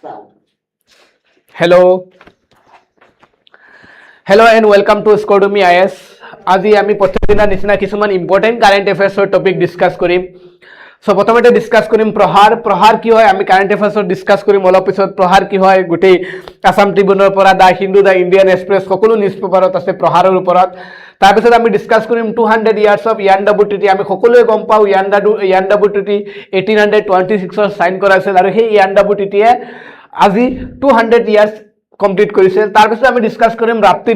Hello and welcome to Scordemy IAS. আজি আমি প্ৰত্যেকদিনা নিচিনা কিছুমান ইম্পৰ্টেন্ট কাৰেন্ট অ্যাফেয়াৰ্সৰ টপিক ডিসকাস কৰিম। সো প্ৰথমতে ডিসকাস কৰিম প্ৰহাৰ কি হয়, আমি কাৰেন্ট অ্যাফেয়াৰ্সৰ ডিসকাস কৰিম অলপ পিছত। প্ৰহাৰ কি হয় গোটেই আসাম ট্ৰিবিউনৰ পৰা দা হিন্দু দা ইণ্ডিয়ান এক্সপ্ৰেছ সকলো নিউজ পেপাৰত আছে প্ৰহাৰৰ ওপৰত। তাৰপিছত আমি ডিসকাস কৰিম 200 ইয়াৰ্স অফ ইয়ানডাবুটিটি। আমি সকলোৱে গম পাওঁ ইয়ানডাবুটিটি 1826 সাইন কৰা আছিল আৰু সেই ইয়ানডাবুটিটিয়ে আজি 200 ইয়াৰ্স কমপ্লিট কৰিছে। তাৰপিছত আমি ডিসকাস কৰিম ৰাপ্তি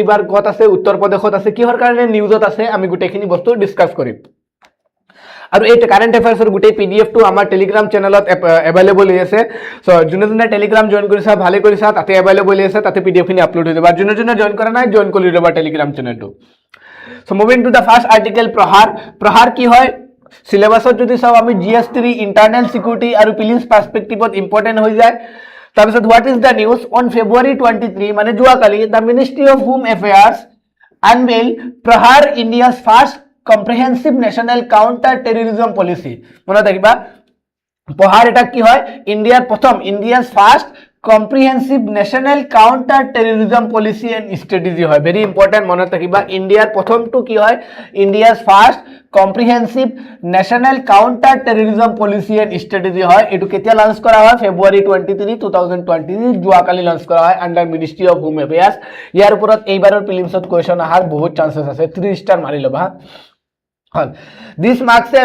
ৰিভাৰ ক'ত আছে, উত্তৰ প্ৰদেশত আছে, কিহৰ কাৰণে নিউজত আছে, আমি গোটেইখিনি বস্তু ডিসকাস কৰিম। আৰু এই কাৰেন্ট অ্যাফেয়াৰ্সৰ গোটেই পিডিএফ টো আমাৰ টেলিগ্ৰাম চ্যানেলত अवेलेबल হৈ আছে। সো যোনে টেলিগ্ৰাম জয়েন কৰিছা ভালে কৰিছা, তাতে अवेलेबल হৈ আছে, তাতে পিডিএফ খিনি আপলোড হৈ যাব। আৰু যোনে জয়েন কৰা নাই জয়েন কৰি ল'বা টেলিগ্ৰাম চ্যানেলটো। So moving to the first article Prahaar কি হয় সিলেবাসত যদি চাও আমি জিএস3 ইন্টাৰনাল সিকিউৰিটি আৰু পুলিশ পাৰ্সপেক্টিভত ইম্পৰ্টেন্ট হৈ যায়। তাৰপিছত what is the news on February 23 মানে যোৱাকালি the ministry of home affairs unveil Prahaar India's first comprehensive national counter terrorism policy. মনত ৰাখিবা প্ৰহাৰ এটা কি হয় ইণ্ডিয়াৰ প্ৰথম India's first comprehensive national counter terrorism policy and strategy হয়। ভেৰি ইম্পৰ্টেণ্ট মনত ৰাখিবা ইণ্ডিয়াৰ প্ৰথমটো কি হয় India's first comprehensive national counter terrorism policy and strategy হয়। এইটো কেতিয়া লঞ্চ কৰা হয় ফেব্ৰুৱাৰী 23 2020 যোৱাকালি লঞ্চ কৰা হয় আন্ডাৰ মিনিষ্ট্ৰি অফ হোম এফেয়াৰ্স। ইয়াৰ ওপৰত এইবাৰৰ প্ৰিলিমছত কোৱেশ্যন অহাৰ বহুত চান্সেছ আছে, 3 ষ্টাৰ মাৰি ল'বা। This marks a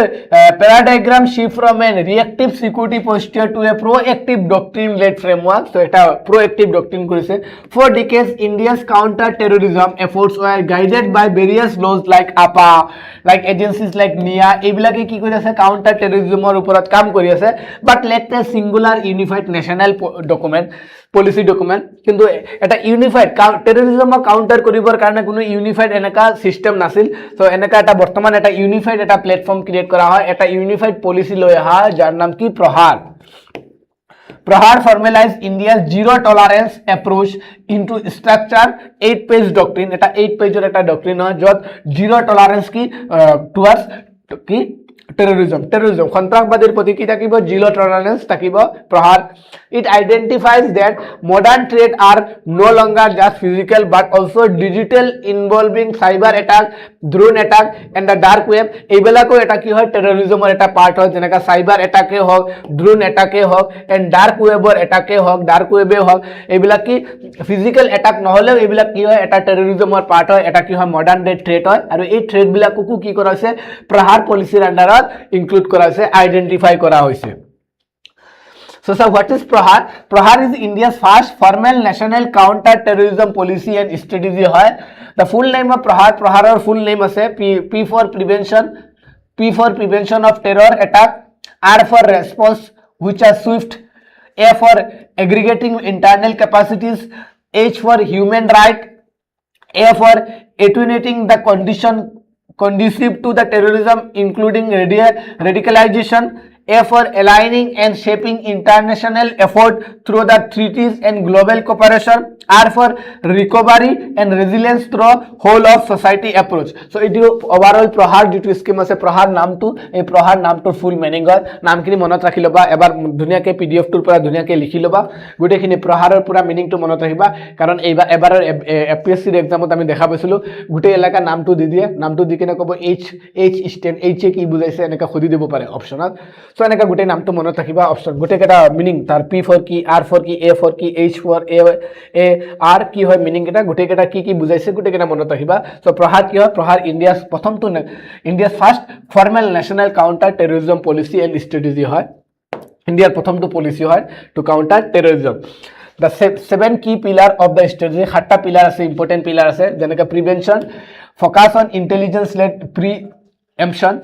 paradigm shift from a reactive security posture to a proactive doctrine-led framework. So, এটা proactive doctrine কৰিছে। For decades, India's counter-terrorism efforts were guided by various laws like APA, like agencies like NIA. এইবিলাকে কি কৰি আছে counter-terrorismৰ ওপৰত কাম কৰি আছে, but lacked a singular unified national policy document. কিন্তু এটা ইউনিফাইড টেৰৰিজমক কাউন্টাৰ কৰিবৰ কাৰণে কোনো ইউনিফাইড এনেকা সিস্টেম নাছিল। সো এনেকা এটা বৰ্তমান এটা ইউনিফাইড এটা প্লেটফৰ্ম ক্ৰিয়েট কৰা হয়, এটা ইউনিফাইড পলিচি লৈ অহা যাৰ নাম কি প্ৰহাৰ ফৰ্মেলাইজ ইণ্ডিয়াৰ zero' tolerance approach into structure 8 page doctrine. এটা 8 পেজৰ এটা ডক্ট্ৰিন হয় য'ত জিৰ' টলাৰেন্স কি টুৱাৰ্ডছ কি টেৰৰিজম সন্ত্ৰাসবাদীৰ প্ৰতি কি থাকিব জিৰ' টলাৰেন্স থাকিব প্ৰহাৰ। It identifies that modern threats are no longer just physical but also digital, involving cyber attack, drone attack and the dark web. এইবিলাকো এটা কি হয় টেৰৰিজমৰ এটা পাৰ্ট হয়, যেনেকা সাইবাৰ এটাকে হওক, ড্ৰোন এটাকে হওক এণ্ড ডাৰ্ক ৱেবৰ এটাকে হওক, ডাৰ্ক ৱেবে হওক, এইবিলাক কি ফিজিকেল এটাক নহ'লেও এইবিলাক কি হয় এটা টেৰৰিজমৰ পাৰ্ট হয়, এটা কি হয় মডাৰ্ণ ডে থ্ৰেট হয়। আৰু এই থ্ৰেটবিলাককো কি কৰা হৈছে প্ৰহাৰ পলিচিৰ আণ্ডাৰত ইনক্লুড কৰা হৈছে, আইডেন্টিফাই কৰা হৈছে। So, sir, what is Prahar? Prahar is India's first formal national counter-terrorism policy and strategy. The full name of Prahar or full name is P for prevention of terror attack, R for response which are swift, A for aggregating internal capacities, H for human right, A for attenuating the condition conducive to the terrorism including radicalization, A for aligning and shaping international effort through the treaties and global cooperation, R for recovery and resilience through whole of society approach. So, it is overall Prahar যিটো scheme আছে Prahar নামটো, এই Prahar নামটোৰ full meaning হয়। নামখিনি মনত ৰাখি ল'বা, এবাৰ ধুনীয়াকৈ পিডিএফটোৰ পৰা ধুনীয়াকৈ লিখি ল'বা, গোটেইখিনি Praharৰ পুৰা মিনিংটো মনত ৰাখিবা। কাৰণ এবাৰৰ এপিএসসিৰ এক্সামত আমি দেখা পাইছিলোঁ গোটেই এলেকা নামটো দি দিয়ে, নামটো দি কিনে ক'ব এইচ ষ্টেণ্ড এইচে কি বুজাইছে এনেকৈ সুধি দিব পাৰে অপশ্যনত। সো এনেকা গোটেই নামটো মনত ৰাখিবা, অপশ্যন গোটেইকেইটা মিনিং তাৰ পি ফৰ কি, আৰ ফৰ কি, এ ফৰ কি, এইচ ফৰ এ আৰ কি হয় মিনিংকেইটা গোটেইকেইটা কি বুজাইছে গোটেইকেইটা মনত ৰাখিবা। সো প্ৰহাৰ কি হয় প্ৰহাৰ ইণ্ডিয়াছ প্ৰথমটো India's first formal national counter terrorism policy and strategy হয়। ইণ্ডিয়াৰ প্ৰথমটো পলিচি হয় টু কাউণ্টাৰ টেৰৰিজম। দ্য 7 কি পিলাৰ অফ দ্য ষ্ট্ৰেটেজি, 7টা পিলাৰ আছে, ইম্পৰ্টেণ্ট পিলাৰ আছে, যেনেকৈ prevention, focus on intelligence led action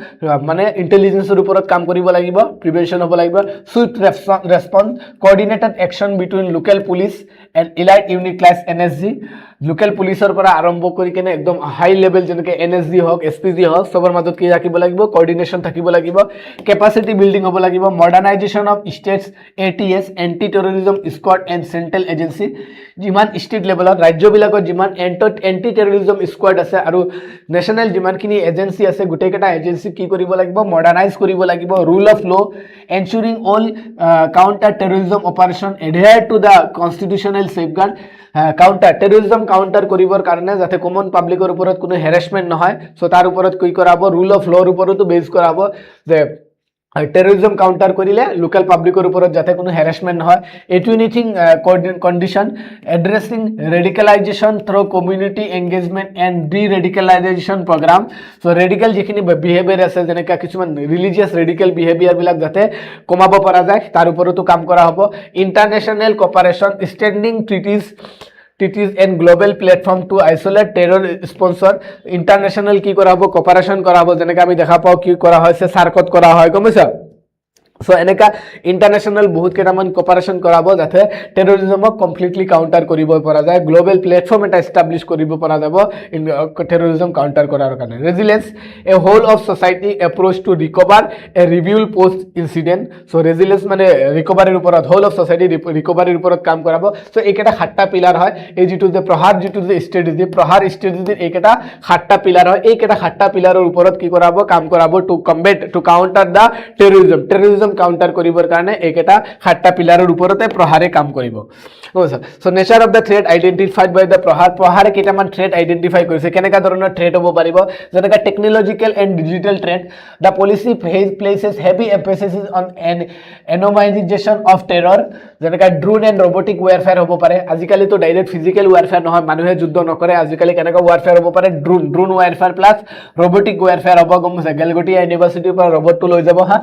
মানে ইণ্টেলিজেন্সৰ ওপৰত কাম কৰিব লাগিব, প্ৰিভেনশ্যন হ'ব লাগিব, swift response, coordinated action between local police and elite unit class NSG, local পুলিচৰ পৰা আৰম্ভ কৰি কেনে একদম হাই লেভেল যেনেকৈ NSG হওক, SPG হওক, চবৰ মাজত কি ৰাখিব লাগিব কোঅৰ্ডিনেশ্যন থাকিব লাগিব, কেপাচিটি বিল্ডিং হ'ব লাগিব, modernisation of states ATS anti terrorism squad and central agency, যিমান ষ্টেট লেভেলত ৰাজ্যবিলাকত যিমান এণ্টি টেৰৰিজম স্কোৱাড আছে আৰু নেশ্যনেল যিমানখিনি এজেঞ্চি আছে গোটেইকেইটা এটা এজেন্সি কি কৰিব লাগিব মডাৰ্নাইজ কৰিব লাগিব rule of law ensuring all counter terrorism operation adhere to the constitutional safeguard counter terrorism counter কৰিবৰ কাৰণে যাতে কমন পাব্লিকৰ ওপৰত কোনো হেৰাসমেন্ট নহয় সো তাৰ ওপৰত কি কৰাব ৰুল অফ লৰ ওপৰতো বেস কৰাব যে টেৰৰিজম কাউন্টাৰ কৰিলে লোকাল পাব্লিকৰ ওপৰত যাতে কোনো হেৰাসমেন্ট নহয় anything condition addressing radicalisation through community engagement and deradicalisation programme so radical যিখিনি বিহেভিয়াৰ আছে যেনেকা কিছুমান ৰিলিজিয়াছ ৰেডিকেল বিহেভিয়াৰ বিলাক যাতে কমাব পৰা যায় তাৰ ওপৰতো কাম কৰা হ'ব international cooperation standing treatise and global platform to isolate terror sponsor international কি কৰা হ'ব কোঅপাৰেশ্যন কৰা হ'ব যেনেকৈ আমি দেখা পাওঁ কি কৰা হৈছে সাৰ্কত কৰা হয় গম পাইছা সো এনেকা ইন্টাৰনেশ্যনেল বহুত কেইটামান কোঅপাৰেশ্যন কৰাব যাতে টেৰৰিজমক কমপ্লিটলি কাউন্টাৰ কৰিব পৰা যায় গ্লোবেল প্লেটফৰ্ম এটা এষ্টাব্লিছ কৰিব পৰা যাব টেৰৰিজম কাউন্টাৰ কৰাৰ কাৰণে resilience a whole of society approach to recover a revival post incident so resilience মানে ৰিকভাৰীৰ ওপৰত হোল অফ সোসাইটি ৰিকভাৰীৰ ওপৰত কাম কৰাব সো এইকেইটা সাতটা পিলাৰ হয় এই যিটো যে প্ৰহাৰ যিটো যে ষ্ট্ৰেটেজি প্ৰহাৰ ষ্ট্ৰেটেজিৰ এইকেইটা সাতটা পিলাৰ হয় এইকেইটা সাতটা পিলাৰৰ ওপৰত কি কৰাব কাম কৰাব to combat to counter the terrorism counter কৰিবৰ কাৰণে এইকেইটা সাতটা পিলাৰৰ ওপৰতে প্ৰহাৰে কাম কৰিব so nature of the threat identified by the প্ৰহাৰে কেইটামান থ্ৰেট আইডেন্টিফাই কৰিছে কেনেকা ধৰণৰ থ্ৰেট হ'ব পাৰিব যেনেকা technological and digital threat the policy places heavy emphasis on anonymisation of terror যেনেকা ড্ৰোন এণ্ড ৰবটিক ৱাৰফেয়াৰ হ'ব পাৰে আজিকালিতো ডাইৰেক্ট ফিজিকেল ৱাৰফেয়াৰ নহয় মানুহে যুদ্ধ নকৰে আজিকালি কেনেকা ৱাৰফেয়াৰ হ'ব পাৰে drone warfare plus robotic warfare হ'ব গম পাইছে গেলগটিয়া ইউনিভাৰ্চিটিৰ পৰা ৰবটটো লৈ যাব হা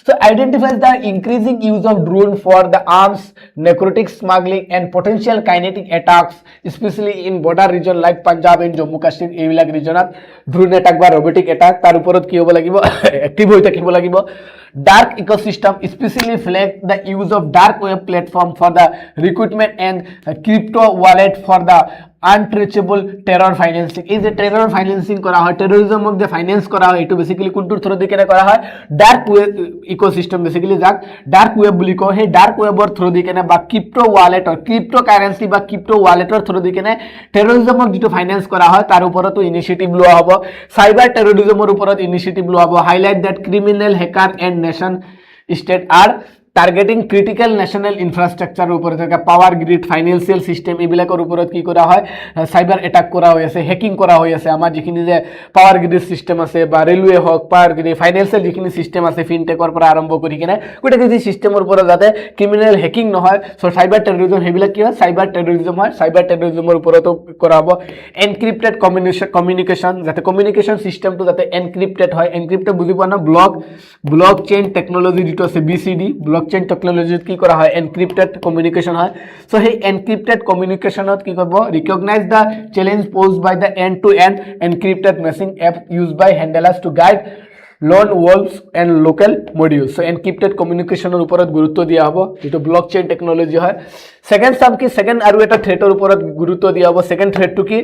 So identifies the increasing use of drone for the arms, narcotics smuggling and potential kinetic attacks, especially in border region like Punjab and Jammu Kashmir. এইবিলাক ৰিজনত drone attack বা robotic attack তাৰ ওপৰত কি হ'ব লাগিব এক্টিভ হৈ থাকিব লাগিব dark ecosystem especially flag the use of dark web platform for the recruitment and crypto wallet for the untraceable terror financing এই যে টেৰৰ ফাইনেন্সিং কৰা হয় টেৰৰিজমক যে ফাইনেন্স কৰা হয় এইটো বেসিক্যালি কোনটোৰ থ্ৰু দি কেনে কৰা হয় ডাৰ্ক ৱেব ইকোসিস্টেম বেসিক্যালি যাক ডাৰ্ক ৱেব বুলি কয় সেই ডাৰ্ক ৱেবৰ থ্ৰু দি কেনে বা ক্ৰিপ্টো ৱালেটৰ ক্ৰিপ্টো কাৰেন্সি বা ক্ৰিপ্টো ৱালেটৰ থ্ৰু দি কেনে টেৰৰিজমক যেটো ফাইনেন্স কৰা হয় তাৰ ওপৰতো ইনিশিয়েটিভ লোৱা হ'ব সাইবাৰ টেৰৰিজমৰ ওপৰত ইনিশিয়েটিভ লোৱা হ'ব highlight that criminal hacker and nation state are targeting critical national infrastructure উপৰে থাকা পাওয়াৰ গ্ৰিড ফাইন্যান্সিয়াল সিস্টেম এইবিলাকৰ ওপৰত কি কৰা হয় সাইবাৰ এটাক কৰা হৈ আছে হ্যাকিং কৰা হৈ আছে আমাৰ যিখিনি যে পাওয়াৰ গ্ৰিড সিস্টেম আছে বা ৰেলৱে হক পাওয়াৰ গ্ৰিড ফাইন্যান্সিয়াল যিখিনি সিস্টেম আছে ফিনটেকৰ পৰা আৰম্ভ কৰি কিনে গোটেই সিস্টেমৰ ওপৰত যাতে ক্ৰিমিনাল হ্যাকিং নহয় সো সাইবাৰ টেৰৰিজম সেইবিলাক কি হয় সাইবাৰ টেৰৰিজম হয় সাইবাৰ টেৰৰিজমৰ ওপৰতো কৰা হ'ব এনক্ৰিপ্টেড কমিউনিকেশন যাতে কমিউনিকেশন সিস্টেমটো যাতে এনক্ৰিপ্টেড হয় এনক্ৰিপ্টেড বুজি পোৱা না ব্লক চেইন টেকনলজি যেটো আছে বিসিডি ব্লকচেইন টেকনলজিত কি কৰা হয় এনক্ৰিপ্টেড কমিউনিকেশন হয় সো সেই এনক্ৰিপ্টেড কমিউনিকেশনত কি কৰিব recognise the challenge posed by the end to end encrypted messaging app used by handlers to guide lone wolves and local modules so encrypted কমিউনিকেশনৰ ওপৰত গুৰুত্ব দিয়া হ'ব যেটো ব্লকচেইন টেকনলজি হয় সেকেন্ড সাব কি সেকেন্ড আৰু এটা থ্ৰেটৰ ওপৰত গুৰুত্ব দিয়া হ'ব সেকেন্ড থ্ৰেটটো কি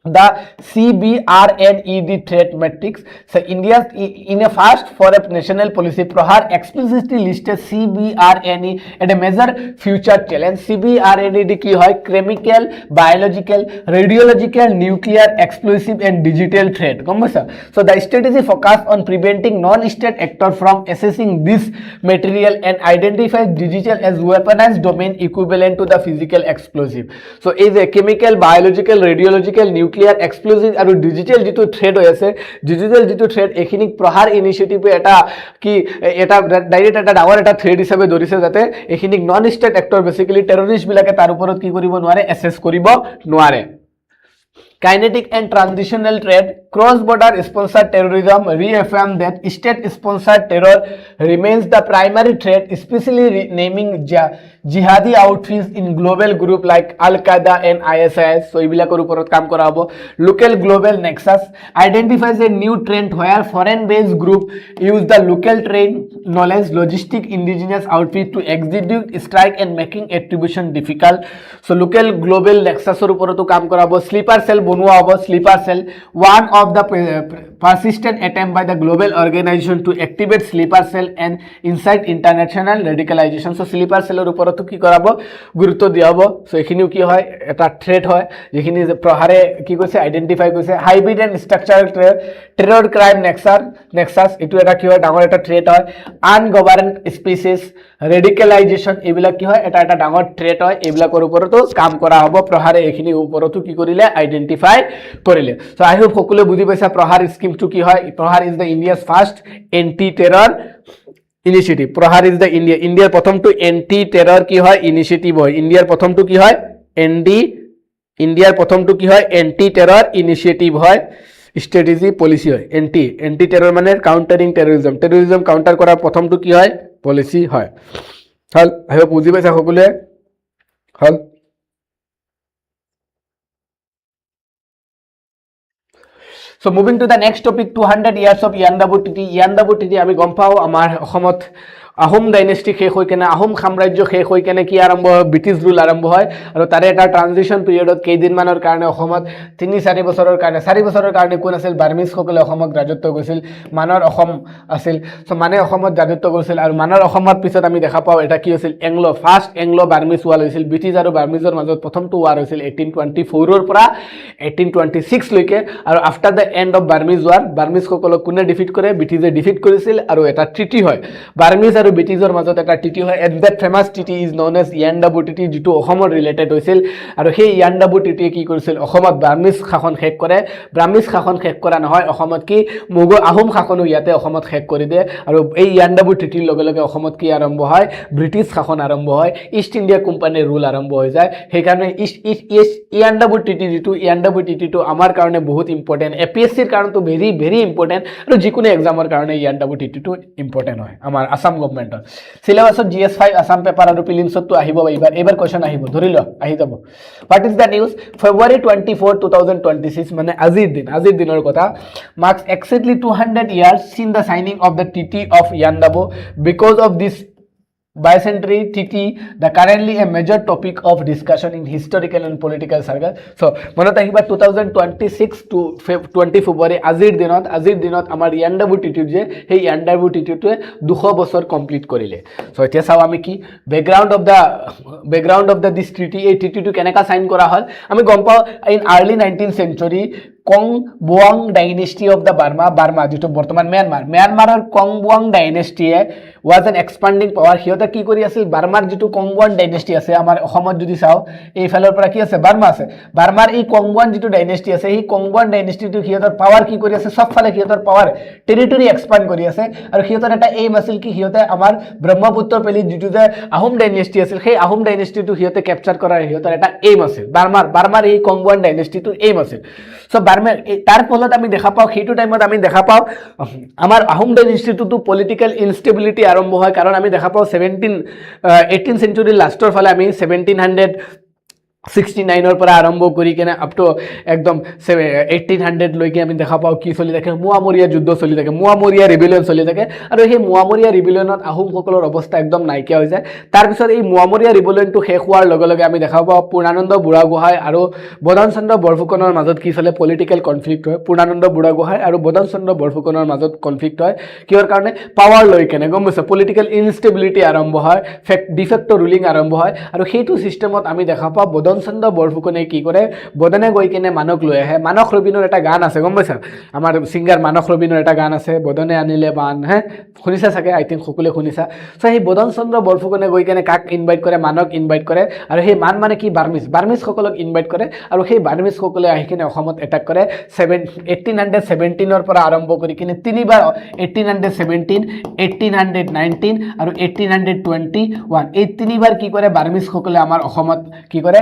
the CBRNED threat matrix. So India in a fast for a national policy Prahar explicitly listed CBRNE at a major future challenge. CBRNED ki hoy chemical, biological, radiological, nuclear, explosive and digital threat. So the strategy focus on preventing non-state actors from accessing this material and identifies digital as weaponized domain equivalent to the physical explosive. So is a chemical, biological, radiological, nuclear explosive আৰু digital যেটো thread হৈ আছে digital যেটো thread এখিনিক প্ৰহাৰ ইনিশিয়েটিভে এটা কি এটা direct এটা ডাঙৰ এটা থ্ৰেড হিচাপে ধৰিছে যাতে এখিনিক non state actor basically terrorist বিলাকে তাৰ ওপৰত কি কৰিব নোৱাৰে এসেস কৰিব নোৱাৰে Kinetic and transitional threat, cross-border sponsored terrorism reaffirm that state-sponsored terror remains the primary threat, especially naming jihadi outfits in global group like Al-Qaeda and ISIS. So, ibilakor uporot kaam kora hobo. Local global nexus identifies a new trend where foreign-based group use the local trained knowledge, logistic, indigenous outfit to execute strike and making attribution difficult. So, local global nexus or uporoto kaam kora hobo. Sleeper cell বনোৱা হ'ব sleeper cell one of the persistent attempt by the global organization to activate sleeper cell and incite international radicalization. So sleeper cell ওপৰতো কি কৰাব গুৰুত্ব দিয়া হ'ব so এখিনিও কি হয় এটা থ্ৰেট হয় যেখিনি প্ৰহাৰে কি কৈছে আইডেন্টিফাই কৰিছে hybrid and structural terror crime nexus এটো এটা কি হয় ডাঙৰ এটা থ্ৰেট হয় আনগভাৰ্নড স্পিচিছ ৰেডিকেলাইজেশ্যন এইবিলাক কি হয় এটা ডাঙৰ থ্ৰেট হয় এইবিলাকৰ ওপৰতো কাম কৰা হ'ব প্ৰহাৰে এখিনি ওপৰতো কি কৰিলে আইডেন্টিফাই কৰিলে সো আই হোপ সকলোৱে বুজি পাইছা প্ৰহাৰ স্কিমটো কি হয় Prahaar is the India's first anti terror initiative Prahaar is the ইণ্ডিয়াৰ প্ৰথমটো এন্টি টেৰৰ কি হয় ইনিশিয়েটিভ হয় ইণ্ডিয়াৰ প্ৰথমটো কি হয় এন্টি টেৰৰ ইনিশিয়েটিভ হয় স্ট্ৰেটেজি পলিসি হয় এন্টি টেৰৰ মানে কাউন্টাৰিং টেৰোৰিজম কাউন্টাৰ কৰাৰ প্ৰথমটো কি হয় পলিসি হয় হল আই বুঝি পাইছা সকলোৱে হল So moving to the next topic 200 years of Yandabo টিটি আমি গম পাও আমাৰ অসমত আহোম ডাইনেষ্টি শেষ হৈ কেনে আহোম সাম্ৰাজ্য শেষ হৈ কেনে কি আৰম্ভ হয় ব্ৰিটিছ ৰুল আৰম্ভ হয় আৰু তাৰে এটা ট্ৰানজিশন পিৰিয়ডত কেইদিনমানৰ কাৰণে অসমত 3-4 বছৰৰ কাৰণে কোন আছিল বাৰ্মিজ সকলে অসমত ৰাজত্ব কৰিছিল মানৰ অসম আছিল সো মানে অসমত ৰাজত্ব কৰিছিল আৰু মানৰ অসমৰ পিছত আমি দেখা পাও এটা কি হৈছিল ফাৰ্ষ্ট এংলো বাৰ্মিজ ওয়াৰ হৈছিল ব্ৰিটিছ আৰু বাৰ্মিজৰ মাজত প্ৰথমটো ওয়াৰ হৈছিল 1824 ৰ পৰা 1826 লৈকে আৰু after the end of Burmese war Burmese সকলক কোনে ডিফিট কৰে ব্ৰিটিছে ডিফিট কৰিছিল আৰু এটা ট্ৰিটি হয় বাৰ্মিজ আৰু ব্ৰিটিছৰ মাজত এটা ট্ৰিটি হয় at that famous treaty is known as Yandabo treaty যেটো অসমৰ ৰিলেটেড হৈছিল আৰু সেই ইয়াণ্ডাবু ট্ৰিটিয়ে কি কৰিছিল অসমত বাৰ্মিজ শাসন শেষ কৰে ব্ৰাহ্মিজ শাসন শেষ কৰা নহয় অসমত কি মোগল আহোম শাসনো ইয়াতে অসমত শেষ কৰি দিয়ে আৰু এই ইয়াণ্ডাবু ট্ৰিটিৰ লগে লগে অসমত কি আৰম্ভ হয় ব্ৰিটিছ শাসন আৰম্ভ হয় ইষ্ট ইণ্ডিয়া কোম্পানীৰ ৰুল আৰম্ভ হৈ যায় সেইকাৰণে ইয়াণ্ডাবু ট্ৰিটিটো আমাৰ কাৰণে বহুত ইম্পৰ্টেন্ট এপিএসসিৰ কাৰণেতো ভেৰি ইম্পৰ্টেন্ট আৰু যিকোনো এক্সামৰ কাৰণে ইয়াণ্ডাবু ট্ৰিটিটো ইম্পৰ্টেন্ট হয় আমাৰ আসাম গভৰ্নমেন্টৰ সিলেবাসত GS5 আসাম পেপাৰ আৰু প্ৰিলিমছতো আহিব এইবাৰ কোৱেশ্চন আহিব ধৰি ল আহি যাব হোৱাট ইজ দ্য নিউজ ফেব্ৰুৱাৰী 24 2026 মানে আজিৰ দিনৰ কথা marks exactly 200 years since the signing of the treaty of Yandabu because of this bicentenary treaty the currently a major topic of discussion in historical and political circle so মনত আহিবা 2026 to 20 ফেব্ৰুৱাৰী আজিৰ দিনত আমাৰ Yandabo treaty যে সেই Yandabo ট্ৰিটিটোৱে 200 বছৰ complete কৰিলে so এতিয়া চাও আমি কি background of the this treaty এই ট্ৰিটিটো কেনেকা সাইন কৰা হল আমি গম পাও in early 19th century Konbaung dynasty of the Burma যেটো বৰ্তমান মিয়ানমাৰৰ কং বুৱাং ডাইনেষ্টিয়ে was an expanding power হিয়তে কি কৰি আছিল বাৰ্মাৰ যেটো কংবুৱান ডাইনেষ্টি আছে আমাৰ অসমত যদি চাও এই ফালৰ পৰা কি আছে বাৰ্মা আছে বাৰ্মাৰ এই কংবুৱান যেটো ডাইনেষ্টি আছে এই কংবুৱান ডাইনেষ্টিটো হিয়তৰ পাৱাৰ কি কৰি আছে সব ফালে হিয়তৰ পাৱাৰ টেৰিটৰি এক্সপান্ড কৰি আছে আৰু হিয়তৰ এটা এইম আছিল কি হিয়তে আমাৰ ব্ৰহ্মপুত্ৰ পেলি যেটো যে আহোম ডাইনেষ্টি আছিল সেই আহোম ডাইনেষ্টিটো হিয়তে ক্যাপচাৰ কৰাৰ হিয়তৰ এটা এইম আছিল বাৰ্মাৰ এই কংবুৱান ডাইনেষ্টিটো এইম আছিল সো বাৰ্মা তাৰ ফলত আমি দেখা পাও সেইটো টাইমত আমি দেখা পাও আমাৰ আহোম ডাইনেষ্টিটো পলিটিক্যাল ইনষ্টেবিলিটি আৰম্ভ হয় কাৰণ আমি দেখা পাও 18th century লাষ্টৰ ফালে আমি 1769 পৰা আৰম্ভ কৰি কেনে আপ টু একদম 1800 লৈকে আমি দেখা পাও কি চলি থাকে মুৱামৰীয়া যুদ্ধ চলি থাকে মুৱামৰীয়া ৰিবেলিয়ন চলি থাকে আৰু সেই মুৱামৰীয়া ৰিবেলিয়নত আহোম সকলৰ অৱস্থা একদম নাইকিয়া হৈ যায় তাৰ পিছত এই মুৱামৰীয়া ৰিবেলিয়নটো শেষ হোৱাৰ লগে লগে আমি দেখা পাও পূৰ্ণানন্দ বুঢ়াগোহাঁই আৰু বদন চন্দ্ৰ বৰফুকনৰ মাজত কি চলে পলিটিক্যাল কনফ্লিক্ট হয় পূৰ্ণানন্দ বুঢ়াগোহাঁই আৰু বদন চন্দ্ৰ বৰফুকনৰ মাজত কনফ্লিক্ট হয় কিহৰ কাৰণে পাৱাৰ লৈ কেনে গম পাইছে পলিটিক্যাল ইনষ্টেবিলিটি আৰম্ভ হয় ডিফেক্টো ৰুলিং আৰম্ভ হয় আৰু সেইটো সিস্টেমত আমি দেখা পাও বদন চন্দ্ৰ বৰফুকনে কি কৰে বদনে গৈ কেনে মানক লৈ আহে মানক ৰবিনৰ এটা গান আছে গম পাইছা আমাৰ সিঙ্গাৰ মানক ৰবিনৰ এটা গান আছে বদনে আনিলে বান শুনিছা চাগে আই থিংক সকলোৱে শুনিছা সো সেই বদন চন্দ্ৰ বৰফুকনে গৈ কেনে কাক ইনভাইট কৰে মানক ইনভাইট কৰে আৰু সেই মান মানে কি বাৰ্মিজ সকলক ইনভাইট কৰে আৰু সেই বাৰ্মিজ সকলে আহি কেনে অসমত এটাক কৰে 1817 ৰ পৰা আৰম্ভ কৰি কেনে তিনিবাৰ 1817 1819 আৰু 1821 এই তিনিবাৰ কি কৰে বাৰ্মিজ সকলে আমাৰ অসমত কি কৰে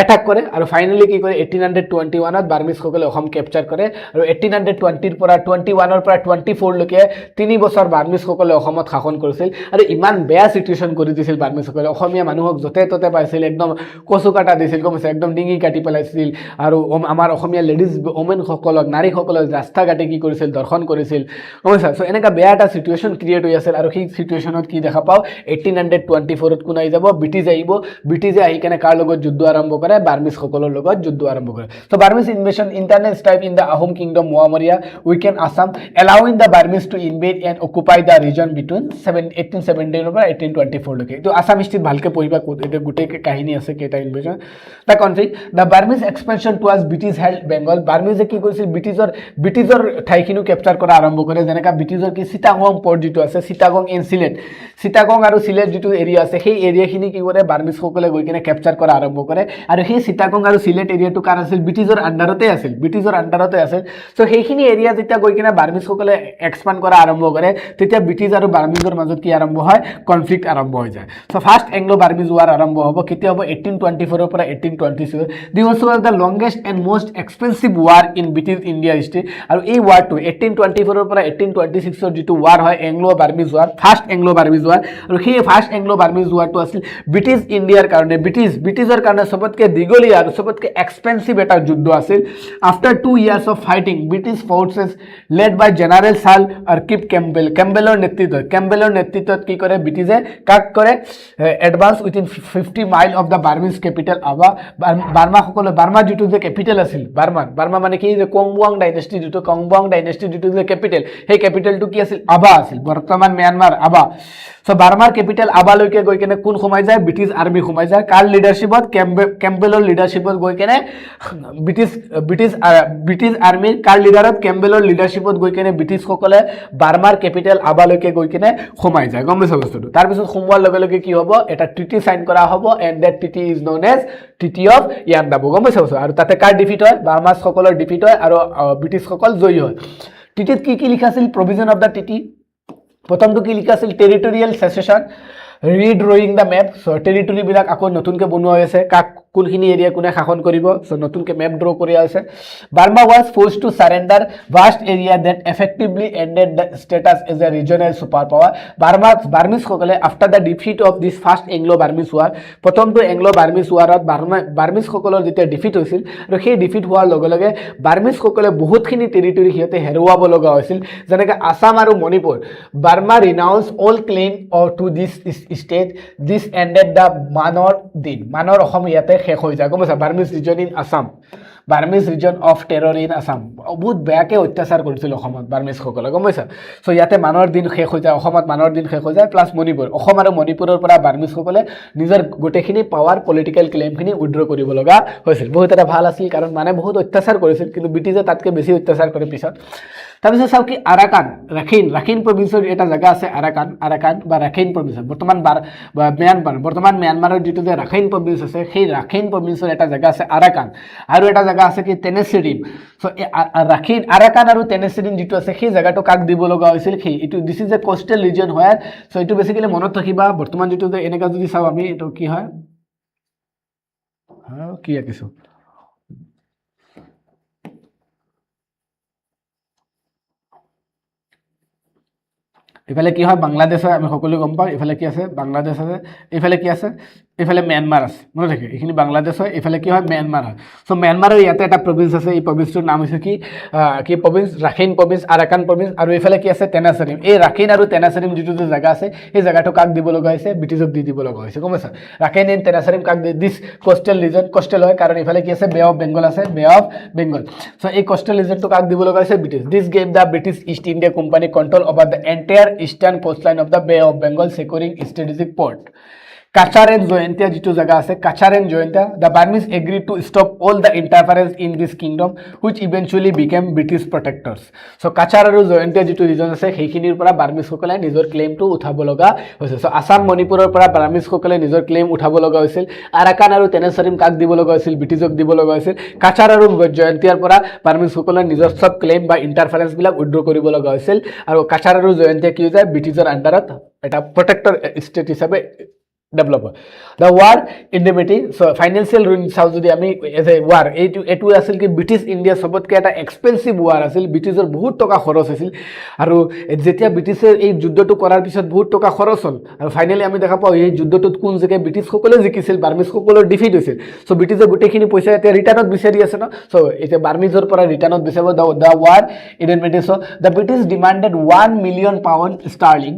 এটাক কৰে আৰু ফাইনালি কি কৰে 1821 ত বাৰ্মিজ সকলে অসম ক্যাপচাৰ কৰে আৰু 1820 ৰ পৰা 21 ৰ পৰা 24 লৈকে 3 বছৰ বাৰ্মিজ সকলে অসমত শাসন কৰিছিল আৰু ইমান বেয়া সিচুৱেচন কৰি দিছিল বাৰ্মিজ সকলে অসমীয়া মানুহক যতে ততে পাইছিল একদম কচু কাটা দিছিল কমছে একদম ডিঙি কাটি পেলাইছিল আৰু আমাৰ অসমীয়া লেডিজ ওমেন সকলক নাৰী সকলক ৰাস্তা কাটি কি কৰিছিল দৰ্শন কৰিছিল কমছে সো এনেকা বেয়া এটা সিচুৱেচন ক্ৰিয়েট হৈ আছিল আৰু সেই সিচুৱেচনত কি দেখা পাও 1824 ত কোন আহি যাব ব্ৰিটিছ আহিব ব্ৰিটিছে আহি কেনে কাৰ লগত যুদ্ধ আৰম্ভ কৰে বাৰ্মিজ সকলৰ লগত যুদ্ধ আৰম্ভ কৰে so Burmese invasion internal strife in the Ahom kingdom Moamoria weaken Assam allowing the Burmese to invade and occupy the region between 1817 পৰা 1824 লৈকে তো আসাম হিষ্ট্ৰীত ভালকে পঢ়িবা এটা গুটে কাহিনী আছে কেটা invasion the conflict the Burmese expansion towards British held Bengal Burmese কি কৰিছিল ব্ৰিটিছৰ ঠাইখিনি ক্যাপচাৰ কৰা আৰম্ভ কৰে যেনেকা ব্ৰিটিছৰ কি চিটাগং পৰ্ট যেটো আছে চিটাগং ইন সিলেট চিটাগং আৰু সিলেট যেটো এৰিয়া আছে সেই এৰিয়াখিনি কি কৰে বাৰ্মিজ সকলে গৈ কিনে ক্যাপচাৰ কৰা আৰম্ভ কৰে আৰু সেই চিটাগং আৰু সিলেট এৰিয়াটো কাৰ আছিল ব্ৰিটিছৰ আন্ডাৰতে আছিল সো সেইখিনি এৰিয়া যেতিয়া গৈ কিনে বাৰ্মিজ সকলে এক্সপান্ড কৰা আৰম্ভ কৰে তেতিয়া ব্ৰিটিছ আৰু বাৰ্মিজৰ মাজত কি আৰম্ভ হয় কনফ্লিক্ট আৰম্ভ হৈ যায় so first Anglo Burmese war আৰম্ভ হ'ব কেতিয়া হ'ব 1824 ৰ পৰা 1826 this was the longest and most expensive war in British India history আৰু এই ওয়াৰটো 1824 ৰ পৰা 1826 ৰ যেটো ওয়াৰ হয় Anglo Burmese war first Anglo Burmese war আৰু সেই ফাৰ্স্ট এংলো বাৰ্মিজ ওয়াৰটো আছিল ব্ৰিটিছ ইণ্ডিয়াৰ কাৰণে ব্ৰিটিছৰ কাৰণে সবতকে দীঘলীয়া আৰু সবতকে এক্সপেন্সিভ এটা যুদ্ধ আছিল after 2 years of fighting British forces led by General Sir Archib Campbellৰ নেতৃত্বত কি কৰে ব্ৰিটিছে কাক কৰে advance within 50 mile of the Burmese capital Ava Burma যেটো যে ক্যাপিটাল আছিল বাৰ্মা মানে কি যে কংবুৱাং ডাইনেষ্টি যেটো যে ক্যাপিটাল সেই ক্যাপিটালটো কি আছিল আবা আছিল বৰ্তমান মিয়ানমাৰ আবা সো বাৰ্মাৰ ক্যাপিটাল আবা লৈকে গৈ কেনে কোন সোমাই যায় ব্ৰিটিছ আৰ্মি সোমাই যায় কাৰ লিডাৰশিপত কেম্বেলৰ লিডাৰশিপত গৈ কেনে ব্ৰিটিছ আৰ্মিৰ কাৰ লিডাৰত কেম্বেলৰ লিডাৰশিপত গৈ কেনে ব্ৰিটিছ সকলে বাৰ্মাৰ ক্যাপিটাল আবা লৈকে গৈ কেনে সোমাই যায় গম পাইছা বস্তুটো তাৰ পিছত সোমোৱাৰ লগে লগে কি হ'ব এটা ট্ৰিটি সাইন কৰা হ'ব and that treaty is known as treaty of Yandabo গম পাইছা আৰু তাতে কাৰ ডিফিট হয় বাৰ্মাৰ সকলৰ ডিফিট হয় আৰু ব্ৰিটিছ সকল জয়ী হয় ট্ৰিটিত কি লিখা আছিল প্ৰভিজন অফ দা ট্ৰিটি প্ৰথমটো কি লিখা আছিল টেৰিটৰিয়েল সেসেশন ৰিড্ৰয়িং দা মেপ সো টেৰিটৰি বিলাক আকৌ নতুনকে বনোৱা হৈছে কাক কোনখিনি এৰিয়া কোনে শাসন কৰিব সো নতুনকে মেপ ড্ৰ কৰি আছে Burma was forced to surrender vast area that effectively ended the status as a regional super power Burmese সকলে after the defeat of this first Anglo Burmese war প্ৰথমটো Anglo Burmese ওয়াৰত Burmese সকলৰ যেতিয়া defeat হৈছিল আৰু সেই defeat হোৱাৰ লগে লগে বাৰ্মিজ সকলে বহুতখিনি টেৰিটৰি হিতে হেৰুৱাব লগা হৈছিল যেনেকৈ আসাম আৰু Manipur Burma renounce all claim to this state this ended the manor Assam ইয়াতে শেষ হৈ যায় গম পাইছা Burmese reign in Assam Burmese reign of terror in Assam বহুত বেয়াকে অত্যাচাৰ কৰিছিল অসমত বাৰ্মিজ সকলে গম পাইছা সো ইয়াতে মানৰ দিন শেষ হৈ যায় অসমত মানৰ দিন শেষ হৈ যায় প্লাস মণিপুৰ অসম আৰু মণিপুৰৰ পৰা বাৰ্মিজ সকলে নিজৰ গোটেখিনি পাৱাৰ পলিটিক্যাল ক্লেইমখিনি উইথড্ৰ কৰিব লগা হৈছিল বহুত এটা ভাল আছিল কাৰণ মানে বহুত অত্যাচাৰ কৰিছিল কিন্তু ব্ৰিটিছে তাতকে বেছি অত্যাচাৰ কৰে পিছত তাৰপিছত চাও কি আৰাকান ৰাখিন প্ৰভিন্সৰ এটা জায়গা আছে আৰাকান বা ৰাখিন প্ৰভিন্স বৰ্তমান মিয়ানমাৰৰ যেটো যে ৰাখিন প্ৰভিন্স আছে সেই ৰাখিন প্ৰভিন্সৰ এটা জায়গা আছে আৰাকান আৰু এটা জায়গা আছে কি টেনেচিৰিম সো আৰাকান আৰু টেনেচিৰিম যেটো আছে সেই জায়গাটো কাক দিব লগা হৈছিল সেই ইটো this is a coastal region হয় সো ইটো বেসিক্যালি মনত ৰাখিবা বৰ্তমান যেটো যে এনেকা যদি চাও আমি এটো কি হয় কি আকিছো ইফালে কি হয় বাংলাদেশ হয় আমি সকলো গম পাওঁ ইফালে কি আছে বাংলাদেশ আছে ইফালে কি আছে ইফালে মিয়ানমাৰ আছে মনত ৰাখে এইখিনি বাংলাদেশ হয় ইফালে কি হয় মিয়ানমাৰ হয় সো মিয়ানমাৰৰ ইয়াতে এটা প্ৰভিন্স আছে এই প্ৰভিন্সটোৰ নাম হৈছে কি প্ৰভিন্স ৰাখিন প্ৰভিন্স আৰাকান প্ৰভিন্স আৰু ইফালে কি আছে টেনাচৰিম এই ৰাখিন আৰু টেনাচৰিম যেটো যে জায়গা আছে এই জায়গাটো কাক দিব লগা হৈছে ব্ৰিটিছক দিব লগা হৈছে গম পাইছা ৰাখিন এণ্ড টেনাচৰিম কাক দিস কোস্টাল ৰিজন কোস্টাল হয় কাৰণ ইফালে কি আছে বে অফ বেংগল আছে বে অফ বেংগল সো এই কোস্টাল ৰিজনটো কাক দিব লগা হৈছে British this gave the British East India Company control over the entire eastern coastline of the Bay of Bengal securing strategic port Kachar and Jointia যেটো জায়গা আছে Kachar and Jointia the Burmese agreed to stop all the interference in this kingdom which eventually became British protectors so Kachar আৰু Jointia যেটো region আছে সেইখিনিৰ পৰা Burmese সকলে নিজৰ ক্লেইমটো উঠাব লগা হৈছিল সো আসাম মণিপুৰৰ পৰা বাৰ্মিজ সকলে নিজৰ ক্লেইম উঠাব লগা হৈছিল আৰাকান আৰু টেনেচৰিম কাক দিব লগা হৈছিল ব্ৰিটিছক দিব লগা হৈছিল Kachar আৰু Jointiaৰ পৰা বাৰ্মিজ সকলে নিজৰ সব ক্লেইম বা ইন্টাৰফাৰেন্স বিলাক উইথড্ৰ কৰিব লগা হৈছিল আৰু Kachar আৰু Jointia কি হৈ যায় ব্ৰিটিছৰ আন্ডাৰত এটা প্ৰটেক্টৰ ষ্টেট হিচাপে developer the war indemnity so financial ruin sao jodi ami as a war etu asil ki British India sobotke eta expensive war asil Britishor bahut toka khoros asil aru jetia Britishor ei juddho to korar pisot bahut toka khoros hol aru finally ami dekha pao ei juddho to kun jage British kokole jikisil Burmese kokolor defeat hoisil so Britishor gote khini poisa eta return ot bisari ase na so eta Burmese pora return ot bisabo the war indemnity so the British demanded 1 million pound sterling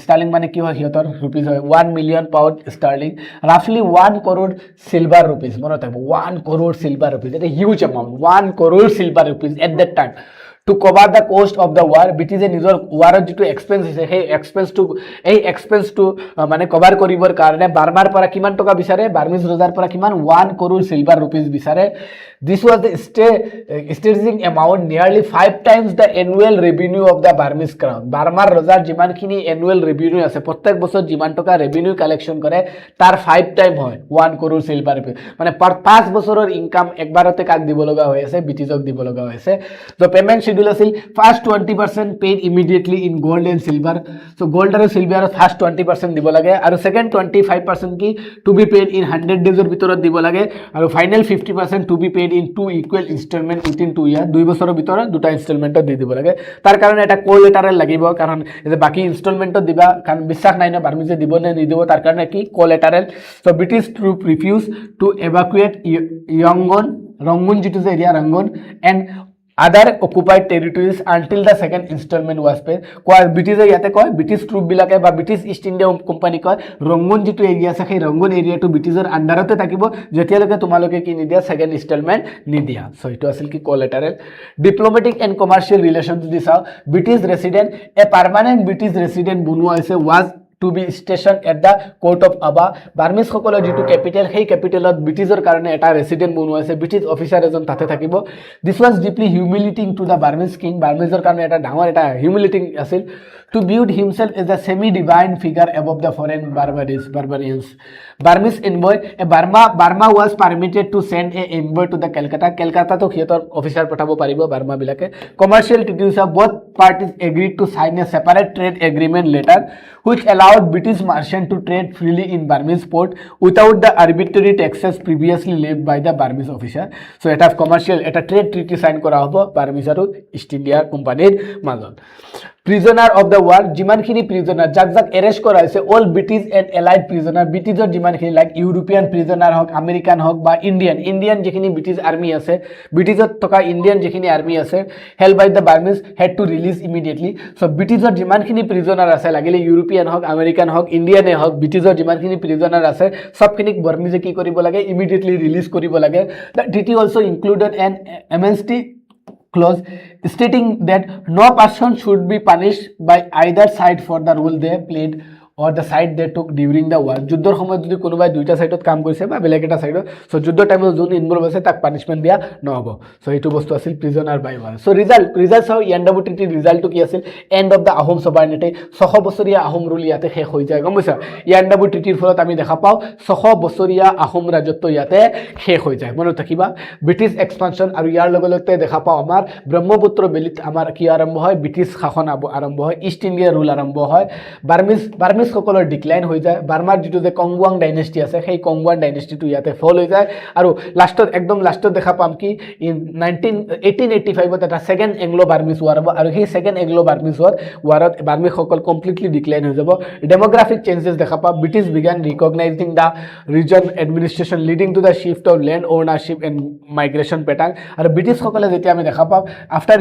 sterling মানে কি হয় সিহঁতৰ rupees হয় 1 million pound sterling ৰাফলি 1 crore silver rupees মনত ৰাখিব 1 crore silver rupees এটা huge amount 1 crore silver rupees at that time to cover the cost of the war ব্ৰিটিছে নিজৰ ৱাৰৰ যিটো এক্সপেন্স আছে সেই এক্সপেন্সটো মানে কভাৰ কৰিবৰ কাৰণে বাৰ্মাৰ পৰা কিমান টকা বিচাৰে বাৰ্মিজ ৰজাৰ পৰা কিমান 1 কৰোৰ চিলভাৰ ৰুপিজ বিচাৰে this was the staging amount nearly 5 times the annual revenue of the Burmese crown বাৰ্মাৰ ৰজাৰ যিমানখিনি এনুৱেল ৰেভিনিউ আছে প্ৰত্যেক বছৰ যিমান টকা ৰেভিনিউ কালেকশ্যন কৰে তাৰ 5 টাইম হয় 1 কৰোৰ চিলভাৰ ৰুপিজ মানে 5 বছৰৰ ইনকাম একবাৰতে কাক দিব লগা হৈ আছে ব্ৰিটিছক দিব লগা হৈ আছে so payment schedule আছিল first 20% paid immediately in gold and silver so gold আৰু silver first 20% দিব লাগে আৰু second 25% কি to be paid in 100 days ৰ ভিতৰত দিব লাগে আৰু final 50% to be paid in two equal installment within 2 years 2 বছৰৰ ভিতৰত দুটা ইনষ্টলমেন্টত দি দিব লাগে তাৰ কাৰণে এটা কোলেটাৰেল লাগিব কাৰণ যে বাকি ইনষ্টলমেন্টত দিবা কাৰণ বিশ্বাস নাই না বাৰ্মিজে দিব নে নিদিব তাৰ কাৰণে কি কোলেটাৰেল so british troop refused to evacuate Rangoon যিটো যে area Rangoon and other occupied territories until the second installment was paid কোৱা ব্ৰিটিছে ইয়াতে কয় ব্ৰিটিছ ট্ৰুপ বিলাকে বা ব্ৰিটিছ ইষ্ট ইণ্ডিয়া কোম্পানী কয় ৰংগুন যিটো এৰিয়া আছে সেই ৰংগুন এৰিয়াটো ব্ৰিটিছৰ আণ্ডাৰতে থাকিব যেতিয়ালৈকে তোমালোকে কি নিদিয়া সেকেন্ড ইনষ্টলমেন্ট নিদিয়া সো এইটো আছিল কি কোলেটাৰেল ডিপ্লোমেটিক এণ্ড কমাৰ্চিয়েল ৰিলেশ্যন যদি চাও ব্ৰিটিছ ৰেচিডেণ্ট এ পাৰ্মানেণ্ট ব্ৰিটিছ ৰেচিডেণ্ট বনোৱা হৈছে was to be stationed at the court of Aba Burmese সকলৰ যিটো ক্যাপিটেল সেই ক্যাপিটেলত ব্ৰিটিছৰ কাৰণে এটা ৰেচিডেন্ট বনোৱা আছে ব্ৰিটিছ অফিচাৰ এজন তাতে থাকিব this was deeply humiliating to the Burmese king বাৰ্মিজৰ কাৰণে এটা ডাঙৰ এটা humiliating আছিল to viewed himself as a semi divine figure above the foreign barbarians Burmese envoy a Burma was permitted to send a envoy to the Calcutta to সিহঁতৰ officer পঠাব পাৰিব বাৰ্মা বিলাকে commercial treaties of both parties agreed to sign a separate trade agreement later which allowed British merchants to trade freely in Burmese port without the arbitrary taxes previously levied by the Burmese officer so এটা commercial এটা trade treaty sign কৰা হ'ব Burmese আৰু east India কোম্পানীৰ মাজত prisoner of the war যিমানখিনি prisoner যাক arrest কৰা হৈছে all British and allied prisoner ব্ৰিটিছৰ যিমানখিনি লাইক ইউৰোপিয়ান prisoner হওক আমেৰিকান হওক বা ইণ্ডিয়ান যিখিনি ব্ৰিটিছ আৰ্মি আছে ব্ৰিটিছত থকা ইণ্ডিয়ান যিখিনি আৰ্মি আছে held by the Burmese had to release immediately so ব্ৰিটিছৰ যিমানখিনি prisoner আছে লাগিলে ইউৰোপিয়ান হওক আমেৰিকান হওক ইণ্ডিয়ানে হওক ব্ৰিটিছৰ যিমানখিনি prisoner আছে সবখিনিক বাৰ্মিজে কি কৰিব লাগে ইমিডিয়েটলি ৰিলিজ কৰিব লাগে the treaty also included an amnesty clause stating that no person should be punished by either side for the role they played or the side they took during the war যুদ্ধৰ সময়ত যদি কোনোবাই দুইটা সাইডত কাম কৰিছে বা বেলেগ এটা সাইডত সো যুদ্ধৰ টাইমত যোন ইনভলভ আছে তাক পানিশমেন্ট দিয়া নহব সো এইটো বস্তু আছিল প্ৰিজনাৰ বাই war সো ৰিজাল্ট চাও ইয়ান্ডাবুটিটি ৰিজাল্টটো কি আছিল এন্ড অফ দা আহোম সভাৰ্নিটি 600 বছৰীয়া আহোম ৰুল ইয়াতে শেষ হৈ যায় গম পাইছা ইয়ান্ডাবুটিটিৰ ফলত আমি দেখা পাও 600 বছৰীয়া আহোম ৰাজত্ব ইয়াতে শেষ হৈ যায় মনত ৰাখিবা ব্ৰিটিছ এক্সপানশন আৰু ইয়াৰ লগতে দেখা পাও আমাৰ ব্ৰহ্মপুত্ৰ বেলিত আমাৰ কি আৰম্ভ হয় ব্ৰিটিছ শাসন আৰম্ভ হয় ইষ্ট ইণ্ডিয়া ৰুল আৰম্ভ হয় বাৰ্মিজ সকলৰ ডিক্লাইন হৈ যায় বাৰ্মাৰ যিটো যে কংগুৱাং ডাইনেষ্টি আছে সেই কংগুৱাং ডাইনেষ্টিটো ইয়াতে ফল হৈ যায় আৰু লাষ্টত দেখা পাম কি ইন 1885 ত এটা সেকেন্ড এংলো বাৰ্মিজ ওয়াৰ হ'ব আৰু সেই সেকেন্ড এংলো বাৰ্মিজ ওয়াৰত বাৰ্মিজ সকল কমপ্লিটলি ডিক্লাইন হৈ যাব ডেমোগ্ৰাফিক চেঞ্জেছ দেখা পাম British began recognising the region administration leading to the shift of land ownership and migration pattern আৰু ব্ৰিটিছ সকলে যেতিয়া আমি দেখা পাম আফটাৰ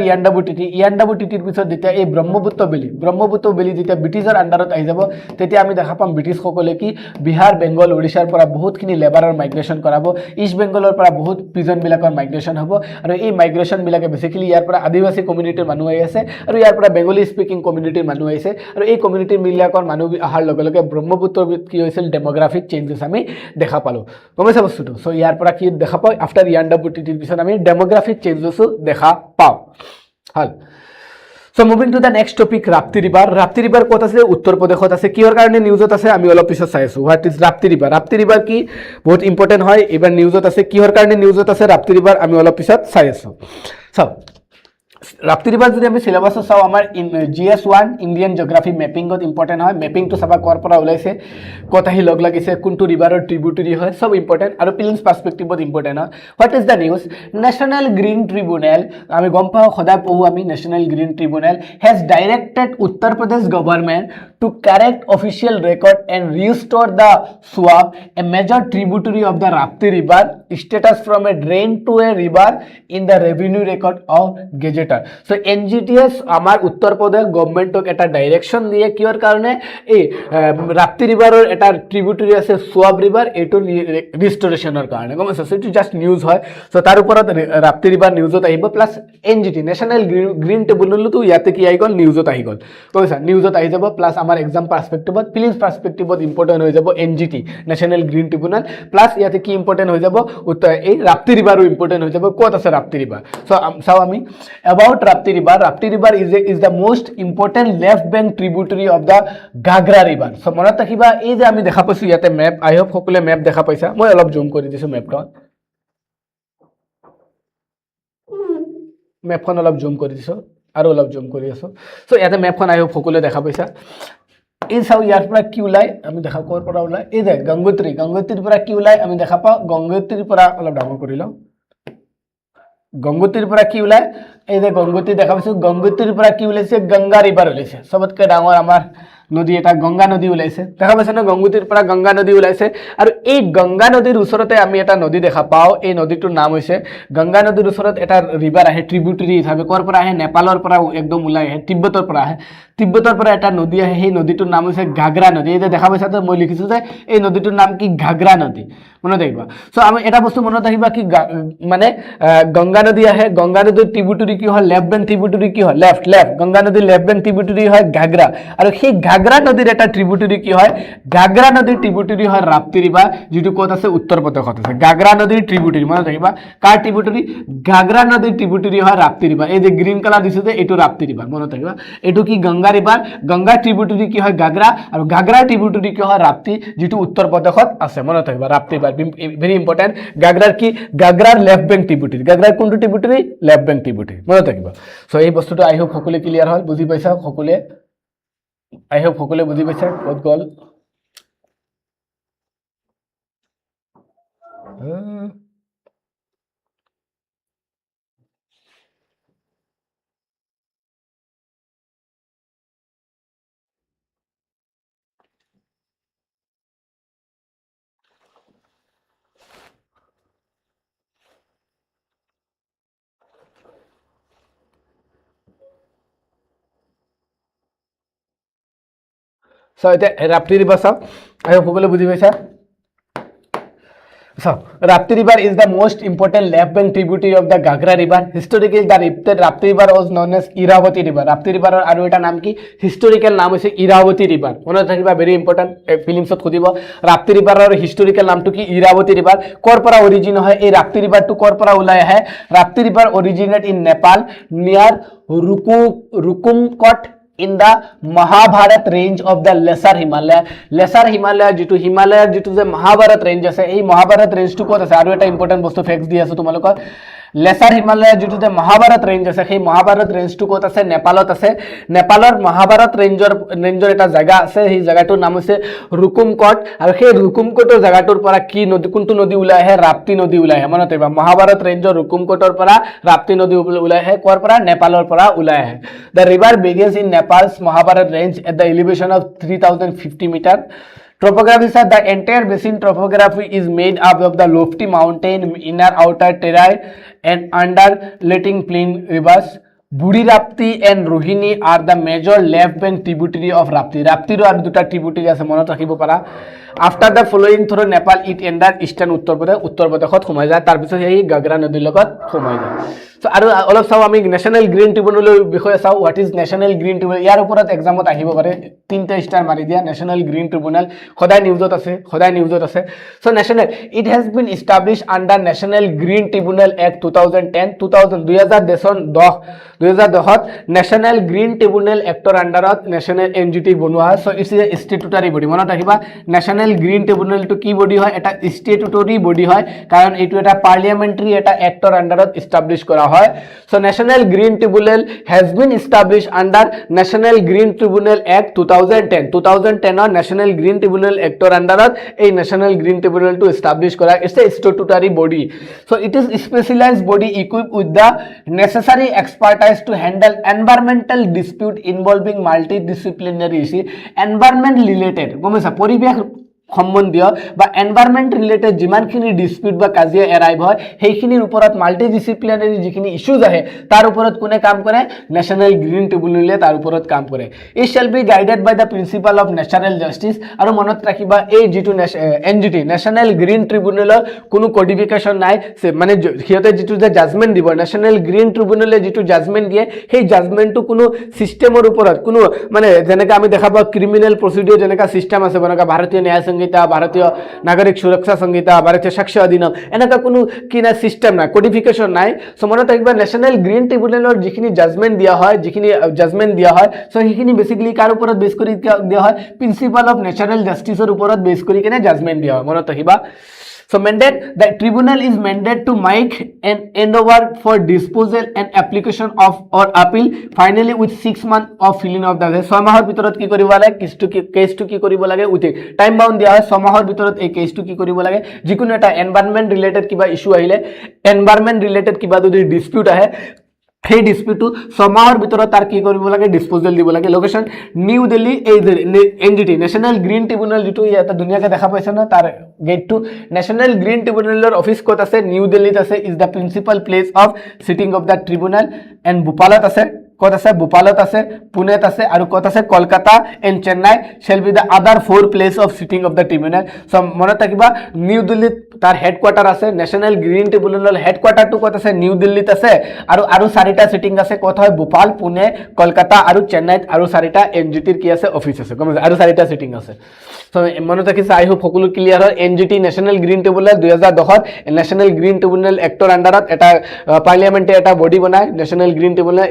ইয়ান্ডাবুটিটিৰ পিছত যেতিয়া এই ব্ৰহ্মপুত্ৰ বেলি যেতিয়া ব্ৰিটিছৰ আণ্ডাৰত আহি যাব তেতিয়া আমি দেখা পাম ব্ৰিটিছ সকলে কি বিহাৰ বেংগল ওড়িশাৰ পৰা বহুতখিনি লেবাৰৰ মাইগ্ৰেশ্যন কৰাব ইষ্ট বেংগলৰ পৰা বহুত প্ৰিজন বিলাকৰ মাইগ্ৰেশ্যন হ'ব আৰু এই মাইগ্ৰেশ্যন বিলাকে বেসিক্যালি ইয়াৰ পৰা আদিবাসী কমিউনিটিৰ মানুহ আহি আছে আৰু ইয়াৰ পৰা বেংগলী স্পিকিং কমিউনিটিৰ মানুহ আহিছে আৰু এই কমিউনিটিৰ বিলাকৰ মানুহ আহাৰ লগে ব্ৰহ্মপুত্ৰ কি হৈছিল ডেমোগ্ৰাফিক চেঞ্জেছ আমি দেখা পালো গমছে বস্তুটো সো ইয়াৰ পৰা কি দেখা পাও আফটাৰ ইয়ান্ডাবুটিটিৰ পিছত আমি ডেমোগ্ৰাফিক চেঞ্জেছো দেখা পাও হল So moving to the next topic Rapti river কত আছে উত্তৰ প্ৰদেশত আছে কিহৰ কাৰণে নিউজত আছে আমি অলপ পিছত চাইছো হোৱাট ইজ Rapti river কি বহুত ইম্পৰ্টেন্ট হয় এবাৰ নিউজত আছে কিহৰ কাৰণে নিউজত আছে Rapti river আমি অলপ পিছত চাইছো সো Rapti river যদি আমি সিলেবাস চাও আমাৰ GS1 ইন্ডিয়ান জিওগ্ৰাফি মেপিংত ইম্পৰ্টেন্ট হয় মেপিং টু সবা কৰ পৰা ওলাইছে কত আহি লগ লাগিছে কোনটো ৰিভাৰৰ ট্ৰিবিউটাৰি হয় সব ইম্পৰ্টেন্ট আৰু প্লেন্স পাৰ্সপেক্টিভত ইম্পৰ্টেন্ট হয় what is the news national green tribunal আমি গম পাও সদায় পঢ়ো আমি national green tribunal has directed Uttar Pradesh government to correct official record and restore the swamp a major tributary of the Rapti river status from a drain to a river in the revenue record of Gazette matter so NGTs আমাৰ উত্তৰ প্ৰদেশ গভৰ্নমেণ্টক এটা direction দিয়ে কিয়ৰ কাৰণে এই ৰাপ্তি ৰিভাৰৰ এটা ট্ৰিবিউটাৰি আছে সোৱাব river এইটো ৰিষ্টৰেশ্যনৰ কাৰণে গম পাইছা সো এইটো জাষ্ট নিউজ হয় সো তাৰ ওপৰত ৰাপ্তি ৰিভাৰ নিউজত আহিব প্লাছ এনজিটি নেশ্যনেল গ্ৰীণ ট্ৰিবিউনেলটো ইয়াতে কি আহি গ'ল নিউজত আহি গ'ল গম পাইছা নিউজত আহি যাব প্লাছ আমাৰ এক্সাম পাৰ্সপেক্টিভত ফিলিংছ পাৰ্সপেক্টিভত ইম্পৰ্টেণ্ট হৈ যাব NGT national green tribunal plus ইয়াতে কি ইম্পৰ্টেণ্ট হৈ যাব এই ৰাপ্তি ৰিভাৰো ইম্পৰ্টেণ্ট হৈ যাব ক'ত আছে ৰাপ্তি ৰিভাৰ সো চাও আমি about Rapti river is the most important left bank tributary of the Gagra river so মনত ৰাখিবা এই যে আমি দেখা পাইছো ইয়াতে ম্যাপ আই হোপ সকলে ম্যাপ দেখা পাইছা মই অলপ জুম কৰি দিছো ম্যাপখন অলপ জুম কৰি দিছো আৰু অলপ জুম কৰি আছো সো ইয়াতে ম্যাপখন আই হোপ সকলে দেখা পাইছা এই চাও ইয়াৰ পৰা কি ওলাই আমি দেখা কোৰ পৰা ওলাই এই যে গংগোত্ৰীৰ পৰা কি ওলাই আমি দেখা পাও গংগোত্ৰীৰ পৰা অলপ ডাঙৰ কৰি লও গংগোত্ৰীৰ পৰা কি ওলাই এই যে গংগোত্ৰী দেখা পাইছো গংগোত্ৰীৰ পৰা কি ওলাইছে গংগা ৰিভাৰ ওলাইছে সবতকৈ ডাঙৰ আমাৰ নদী এটা গংগা নদী ওলাইছে দেখা পাইছে না গংগোত্ৰীৰ পৰা গংগা নদী ওলাইছে আৰু এই গংগা নদীৰ ওচৰতে আমি এটা নদী দেখা পাও এই নদীটোৰ নাম হৈছে গংগা নদীৰ ওচৰত এটা ৰিভাৰ আহে ট্ৰিবিউটাৰি হিচাপে কৰ পৰা আহে নেপালৰ পৰা একদম ওলাই আহে তিব্বতৰ পৰা এটা নদী আহে সেই নদীটোৰ নাম হৈছে ঘাগৰা নদী এই যে দেখা পাইছা তো মই লিখিছো যে এই নদীটোৰ নাম কি ঘাগৰা নদী মনত ৰাখিবা সো আমি এটা বস্তু মনত ৰাখিবা কি মানে গংগা নদী আহে গংগা নদীৰ ট্ৰিবিউটাৰি কি হয় লেফট বেংক ট্ৰিবিউটাৰি কি হয় লেফট গংগা নদীৰ লেফট বেংক ট্ৰিবিউটাৰি হয় ঘাগৰা আৰু সেই ঘাগৰা নদীৰ এটা ট্ৰিবিউটাৰি কি হয় ঘাগৰা নদীৰ ট্ৰিবিউটাৰি হয় ৰাপ্তি ৰিভাৰ যেটো ক'ত আছে উত্তৰ প্ৰদেশত আছে ঘাগৰা নদীৰ ট্ৰিবিউটাৰি মনত ৰাখিবা কাৰ ট্ৰিবিউটাৰি ঘাগৰা নদীৰ ট্ৰিবিউটাৰি হয় ৰাপ্তি ৰিভাৰ এই যে গ্ৰীণ কালাৰ দিছে যে এইটো ৰাপ্তি ৰিভাৰ মনত ৰাখিবা এইটো কি গংগা ৰিভাৰ গংগা ট্ৰিবিউটাৰি কি হয় ঘাগৰা আৰু ঘাগৰা ট্ৰিবিউটাৰি কি হয় ৰাপ্তি যেটো উত্তৰ প্ৰদেশত আছে মনত ৰাখিবা ৰাপ্তি ৰিভাৰ ভেৰি ইম্পৰ্টেন্ট ঘাগৰাৰ কি ঘাগৰাৰ লেফট বেংক ট্ৰিবিউটাৰি ঘাগৰাৰ কোনটো ট্ৰিবিউটাৰি লেফট বেংক ট্ৰিবিউটাৰি মনত ৰাখিবা সো এই বস্তুটো আই হোপ সকলে ক্লিয়াৰ হ'ল বুজি পাইছা সকলে I hope সকলে বুজি পাইছে ক'ত গল So Rapti river sir, I hope সকলে বুজি পাইছা So Rapti river is the most important left bank tributary of the Gagra river. Historically the Rapti river was known as Iravati river. Rapti river আৰু এটা নাম কি historical নাম হৈছে Iravati river. মনত ৰাখিবা very important ফিলিংছত খুদিব Rapti river ৰ historical নামটো কি Iravati river. কৰ পৰা origin হয় এই Rapti river টো কৰ পৰা ওলাই আহে Rapti river originate in Nepal near Rukumkot in the Mahabharat range of the lesser Himalaya jitu Himalaya jitu je Mahabharat range ase ei Mahabharat range to kot ase aru eta important bostu facts di asu tumalokor lesser Himalaya jitu je Mahabharat range ase সেই Mahabharat range to kot ase Nepalot ase Nepalor Mahabharat rangeor eta jaga ase সেই jagatur naam ase Rukumkot aru সেই Rukumkotor jagatur pora ki nodi kuntu nodi ulai hai Rapti nodi ulai hai manote ba Mahabharat rangeor Rukumkotor pora Rapti nodi ulai hai kor pora Nepalor pora ulai hai the river begins in Nepal's Mahabharat range at the elevation of 3050 meter. Topography sir, the entire basin topography is made up of the lofty mountain, inner outer terrain and undulating plain rivers. Budi Rapti and Rohini are the major left bank tributary of Rapti. Rapti ro aru duta tributary ase monot rakhibo para. After the following through Nepal it enters eastern Uttar Pradeshot khumai jay tar pisot ei Gagra nodi logot khumai jay. So aru olop saw ami national green tribunal bishoye saw what is national green tribunal yar uporat exam ot ahibo pare tinta star mari dia national green tribunal khoday news ot ase so national it has been established under National Green Tribunal Act 2010 2010 National Green Tribunal Act or under national entity bonua so it's a statutory body monot rakhiba National Green Tribunal to ki body hoy eta statutory body hoy karon etu eta parliamentary eta act or under establish kora hoy so National Green Tribunal has been established under National Green Tribunal Act 2010 or National Green Tribunal Act or under a National Green Tribunal to establish kora it's a statutory body so it is a specialized body equipped with the necessary expertise to handle environmental dispute involving multidisciplinary issue environment related গমে পরিবেশ সম্বন্ধীয় বা environment related যিমানখিনি dispute বা কাজিয়া arrive হয় সেইখিনিৰ ওপৰত মাল্টি ডিসিপ্লিনাৰী যিখিনি ইস্যুজ আহে তাৰ ওপৰত কোনে কাম কৰে নেশ্যনেল গ্ৰীণ ট্ৰিব্যুনেলে তাৰ ওপৰত কাম কৰে it shall be guided by the principle of natural justice আৰু মনত ৰাখিবা এই যিটো এনজিটি নেশ্যনেল গ্ৰীণ ট্ৰিব্যুনেলৰ কোনো কোডিফিকেশ্যন নাই মানে সিহঁতে যিটো যে জাজমেণ্ট দিব নেশ্যনেল গ্ৰীণ ট্ৰিব্যুনেলে যিটো জাজমেণ্ট দিয়ে সেই জাজমেণ্টটো কোনো সিস্টেমৰ ওপৰত কোনো মানে যেনেকৈ আমি দেখা পাওঁ ক্ৰিমিনেল প্ৰচিডিউৰ যেনেকৈ সিস্টেম আছে যেনেকৈ ভাৰতীয় ন্যায় সংহিতা ভাৰতীয় নাগৰিক সুৰক্ষা সংহিতা ভাৰতীয় সাক্ষ্য অধিনিয়ম এনেকুৱা কোনো কি নাই সিস্টেম নাই কোডিফিকেশ্যন নাই সো মনত ৰাখিবা নেশ্যনেল গ্ৰীণ ট্ৰিব্যুনেলৰ যিখিনি জাজমেণ্ট দিয়া হয় যিখিনি জাজমেণ্ট দিয়া হয় সো সেইখিনি বেসিক্যালি কাৰ ওপৰত বেস কৰি দিয়া হয় প্ৰিন্সিপাল অফ নেচাৰেল জাষ্টিছৰ ওপৰত বেস কৰি কেনে জাজমেণ্ট দিয়া হয় মনত ৰাখিবা So mandate the tribunal is mandated to make an endeavor for disposal and application of or appeal finally with 6 months of filling of the case 6 মাহৰ ভিতৰত কি কৰিব লাগে কেছটো কি কৰিব লাগে উঠে টাইম বাউন্ড দিয়া হয় 6 মাহৰ ভিতৰত এই কেছটো কি কৰিব লাগে যিকোনো এটা এনভাইৰনমেন্ট ৰিলেটেড কিবা ইস্যু আহিলে এনভাইৰনমেন্ট ৰিলেটেড কিবা যদি ডিসপিউট আহে সেই ডিসপিউটটো 6 মাহৰ ভিতৰত তাৰ কি কৰিব লাগে ডিসপোজাল দিব লাগে লোকেশন নিউ দিল্লী এই এনজিটি নেশ্যনেল গ্ৰীণ ট্ৰিব্যুনেল যেটো ইয়াতে ধুনীয়াকৈ দেখা পাইছে না তাৰ গেটটো নেশ্যনেল গ্ৰীণ ট্ৰিব্যুনেলৰ অফিস ক'ত আছে নিউ দিল্লীত আছে is the principal place of sitting of the tribunal and ভোপালত আছে ক'ত আছে ভোপালত আছে পুনেত আছে আৰু ক'ত আছে Kolkata and Chennai shall be the other 4 place of sitting of the tribunal so মনত ৰাখিবা নিউ দিল্লীত তাৰ হেডকোৱাৰ্টাৰ আছে নেশ্যনেল গ্ৰীণ ট্ৰিব্যুনেলৰ হেডকোৱাৰ্টাৰটো ক'ত আছে নিউ দিল্লীত আছে আৰু চাৰিটা সিটিং আছে ক'ত হয় ভোপাল পুনে কলকাতা আৰু চেন্নাইত আৰু চাৰিটা এনজিটিৰ কি আছে অফিস আছে কম আৰু চাৰিটা সিটিং আছে সো মনত ৰাখিছা আই হোপ সকলো ক্লিয়াৰ হয় এনজিটি নেশ্যনেল গ্ৰীণ ট্ৰিব্যুনেল 2010ত নেশ্যনেল গ্ৰীণ ট্ৰিব্যুনেল এক্টৰ আন্ডাৰত এটা পাৰ্লিয়ামেণ্টে এটা বডি বনায় national green tribunal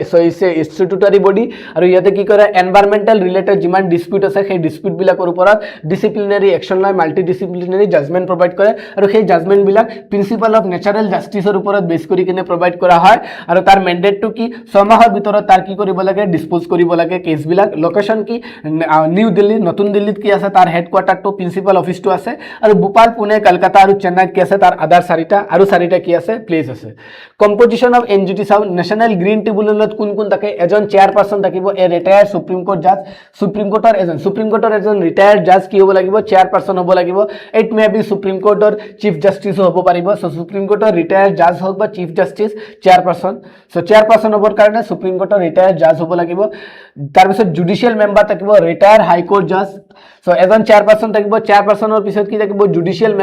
statutory body আৰু ইয়াতে কি কৰে এনভাইৰনমেন্টাল ৰিলেটেড যিমান ডিসপিউট আছে সেই ডিসপিউট বিলাকৰ ওপৰত ডিসিপ্লিনাৰী একশন লয় মাল্টি ডিসিপ্লিনাৰী জাজমেণ্ট প্ৰভাইড কৰে আৰু সেই জাজমেণ্ট বিলাক প্ৰিন্সিপাল অফ নেচাৰেল জাষ্টিছৰ ওপৰত বেস কৰি কিনে প্ৰভাইড কৰা হয় আৰু তাৰ মেন্ডেটটো কি 6 মাহৰ ভিতৰত তাৰ কি কৰিব লাগে ডিসপোজ কৰিব লাগে কেছ বিলাক লোকেশন কি নিউ দিল্লী নতুন দিল্লীত কি আছে তাৰ হেডকোৱাৰ্টাৰটো প্ৰিন্সিপাল অফিসটো আছে আৰু ভোপাল পুনে কলকাতা আৰু চেন্নাইত কি আছে তাৰ আদাৰ চাৰিটা কি আছে প্লেস আছে কম্পোজিশন অফ এনজিটি সাউ নেশ্যনেল গ্ৰীণ ট্ৰিব্যুনেলত কোন কোন থাকে এজন চেয়াৰপাৰসন থাকিব এ ৰিটায়াৰ্ড সুপ্ৰিম কোৰ্ট জাজ সুপ্ৰিম কোৰ্টৰ এজন ৰিটায়াৰ্ড জাজ কি হ'ব লাগিব চেয়াৰপাৰসন হ'ব লাগিব ইট মে বি সুপ্ৰিম কোৰ্টৰ চিফ জাষ্টিস হ'ব পাৰিব সো সুপ্ৰিম কোৰ্টৰ ৰিটায়াৰ্ড জাজ হওক বা চিফ জাষ্টিস চেয়াৰপাৰসন সো চেয়াৰপাৰসন হ'বৰ কাৰণে সুপ্ৰিম কোৰ্টৰ ৰিটায়াৰ্ড জাজ হ'ব লাগিব তাৰ পিছত জুডিশিয়েল মেম্বাৰ থাকিব ৰিটায়াৰ্ড হাই কোৰ্ট জাজ সো এজন চেয়াৰপাৰসন থাকিব চেয়াৰপাৰসনৰ পিছত কি থাকিব জুডিশিয়েল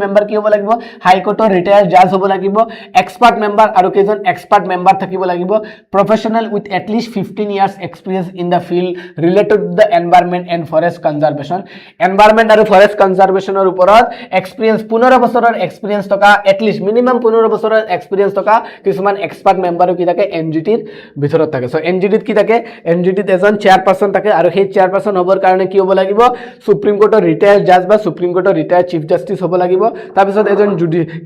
মেম্বাৰ কি হ'ব লাগিব হাই কোৰ্টৰ ৰিটায়াৰ্ড জাজ হ'ব লাগিব এক্সপাৰ্ট মেম্বাৰ আৰু কেজন এক্সপাৰ্ট মেম্বাৰ থাকিব লাগিব professional with at least 15 years experience in the field related to the environment and forest conservation environment আৰু ফৰেষ্ট কনজাৰভেশ্যনৰ ওপৰত এক্সপিৰিয়েন্স 15 বছৰৰ এক্সপিৰিয়েন্স থকা এটলিষ্ট মিনিমাম 15 বছৰৰ এক্সপিৰিয়েন্স থকা কিছুমান এক্সপাৰ্ট মেম্বাৰো কি থাকে এনজিটিৰ ভিতৰত থাকে সো এনজিটিত কি থাকে এনজিটিত এজন চেয়াৰপাৰসন থাকে আৰু সেই চেয়াৰপাৰসন হ'বৰ কাৰণে কি হ'ব লাগিব সুপ্ৰিম কোৰ্টৰ ৰিটায়াৰ্ড জাজ বা সুপ্ৰিম কোৰ্টৰ ৰিটায়াৰ্ড চিফ জাষ্টিস হ'ব লাগিব তাৰ পিছত এজন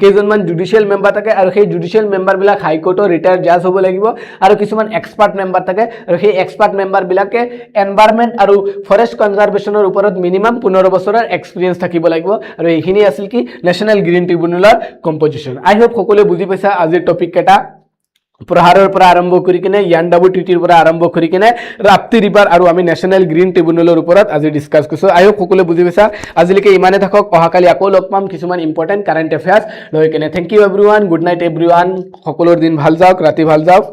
কেইজনমান জুডিশিয়েল মেম্বাৰ থাকে আৰু সেই জুডিশিয়েল মেম্বাৰ বিলাক হাই কোৰ্টৰ ৰিটায়াৰ্ড জাজ হ'ব লাগিব আৰু কিছুমান এক্সপাৰ্ট মেম্বাৰ থাকে আৰু সেই এক্সপাৰ্ট মেম্বাৰ বিলাকে এনভাইৰনমেন্ট আৰু ফৰেষ্ট কনজাৰভেশ্যনৰ ওপৰত মিনিমাম 15 বছৰৰ এক্সপিৰিয়েন্স থাকিব লাগিব আৰু এইখিনি আছিল কি নেশ্যনেল গ্ৰীণ ট্ৰিব্যুনেলৰ কম্পোজিশন আই হোপ সকলোৱে বুজি পাইছা আজিৰ টপিক কেটা প্ৰহাৰৰ পৰা আৰম্ভ কৰি কিনে ইয়াণ্ডাবু টিটিৰ পৰা আৰম্ভ কৰি কিনে ৰাপ্তি ৰিভাৰ আৰু আমি নেশ্যনেল গ্ৰীণ ট্ৰিব্যুনেলৰ ওপৰত আজি ডিসকাস কৰিছো আই হোপ সকলোৱে বুজি পাইছা আজিলৈকে ইমানে থাকক অহাকালি আকৌ লগ পাম কিছুমান ইম্পৰ্টেন্ট কাৰেণ্ট এফেয়াৰ্স লৈ কিনে thank you everyone good night everyone সকলোৰ দিন ভাল যাওক ৰাতি ভাল যাওক